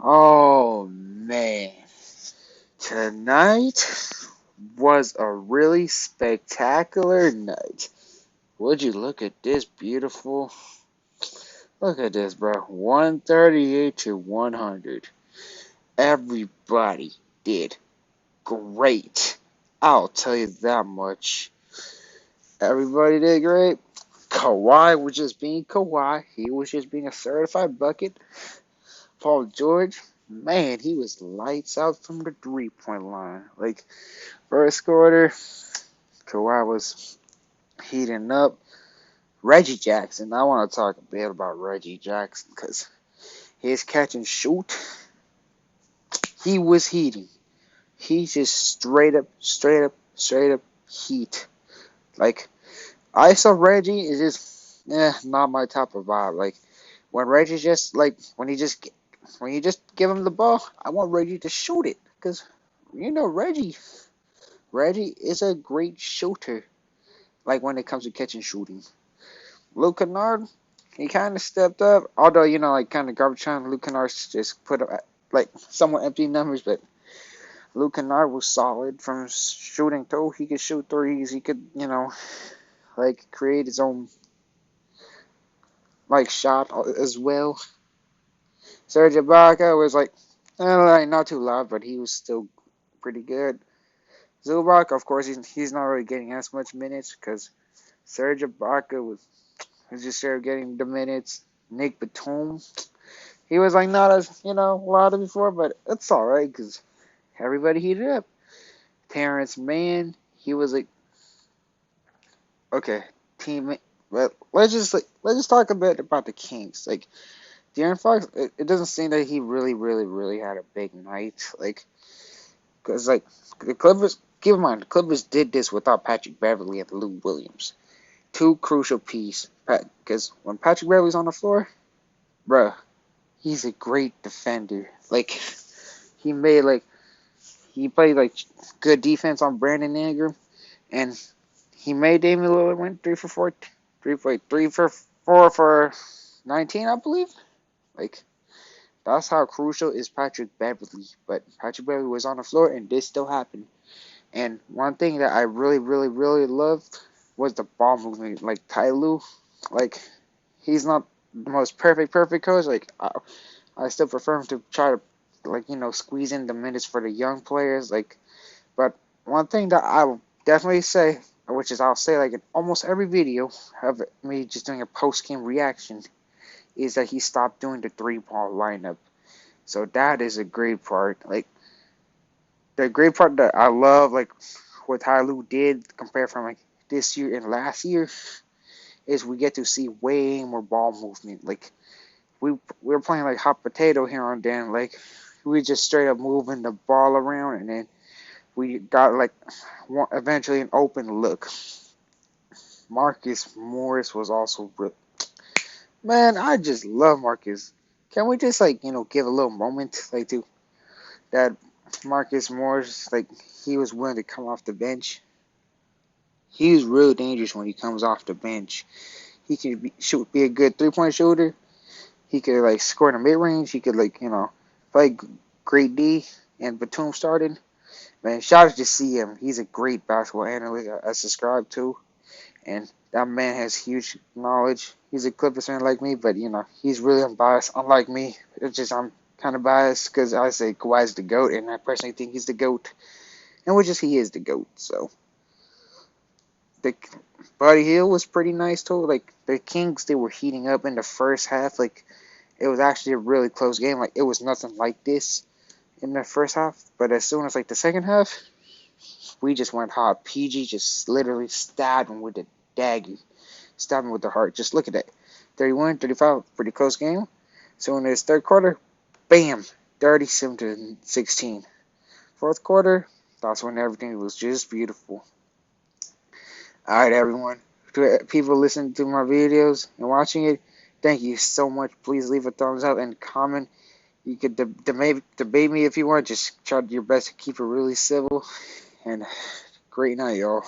Oh man, tonight was a really spectacular night. Would you look at this beautiful? Look at this, bro. 138 to 100. Everybody did great. I'll tell you that much. Everybody did great. Kawhi was just being Kawhi. He was just being a certified bucket. Paul George, man, he was lights out from the 3-point line. Like, first quarter, Kawhi was heating up. Reggie Jackson, I want to talk a bit about Reggie Jackson because his catch and shoot, he was heating. He just straight up heat. Like, I saw Reggie is just, not my type of vibe. Like, when Reggie just, like, when you just give him the ball, I want Reggie to shoot it. Because, Reggie is a great shooter. Like, when it comes to catching shooting. Luke Kennard, he kind of stepped up. Although, like, kind of garbage time. Luke Kennard just put up, like, somewhat empty numbers. But Luke Kennard was solid from shooting, too. He could shoot threes. He could, like, create his own, like, shot as well. Serge Ibaka was, like, not too loud, but he was still pretty good. Zubac, of course, he's not really getting as much minutes because Serge Ibaka was just there getting the minutes. Nick Batum, he was like not as loud as before, but it's all right because everybody heated up. Terrence Mann, he was like okay, team. But let's just talk a bit about the Kings. Like De'Aaron Fox, it doesn't seem that he really had a big night. Like because like the Clippers, keep in mind the Clippers did this without Patrick Beverly and Lou Williams. Two crucial pieces. Because when Patrick Beverly's on the floor, bruh, he's a great defender. Like he made like he played like good defense on Brandon Ingram, and he made Damian Lillard went 3 for 4, 3 for 4 for 19, I believe. Like that's how crucial is Patrick Beverly. But Patrick Beverly was on the floor, and this still happened. And one thing that I really loved was the ball movement. Like Ty Lue, like he's not the most perfect coach. Like I still prefer him to try to squeeze in the minutes for the young players. Like, but one thing that I'll definitely say, which is I'll say like in almost every video of me just doing a post game reaction, is that he stopped doing the 3-ball lineup. So that is a great part. Like the great part that I love, like what Ty Lue did compared from like this year and last year, is we get to see way more ball movement. Like we were playing like hot potato here and then. Like we just straight up moving the ball around, and then we got like eventually an open look. Marcus Morris was also man. I just love Marcus. Can we just give a little moment like to that Marcus Morris like he was willing to come off the bench. He was real dangerous when he comes off the bench. He could be a good 3-point shooter. He could like score in the mid range. He could play great D. And Batum started. Man, shout out to see him. He's a great basketball analyst I subscribe to, and that man has huge knowledge. He's a Clippers fan like me, but he's really unbiased. Unlike me, it's just I'm kind of biased because I say Kawhi's the GOAT, and I personally think he's the GOAT, and which is he is the GOAT. So the Buddy Hield was pretty nice too. Like the Kings, they were heating up in the first half. Like it was actually a really close game. Like it was nothing like this in the first half, but as soon as like the second half, we just went hot. PG just literally stabbed him with a dagger, stabbed him with the heart. Just look at that, 31, 35, pretty close game. So in this third quarter, bam, 37 to 16. Fourth quarter, that's when everything was just beautiful. All right, everyone. To people listening to my videos and watching it, thank you so much. Please leave a thumbs up and comment. You could debate me if you want. Just try your best to keep it really civil. And great night, y'all.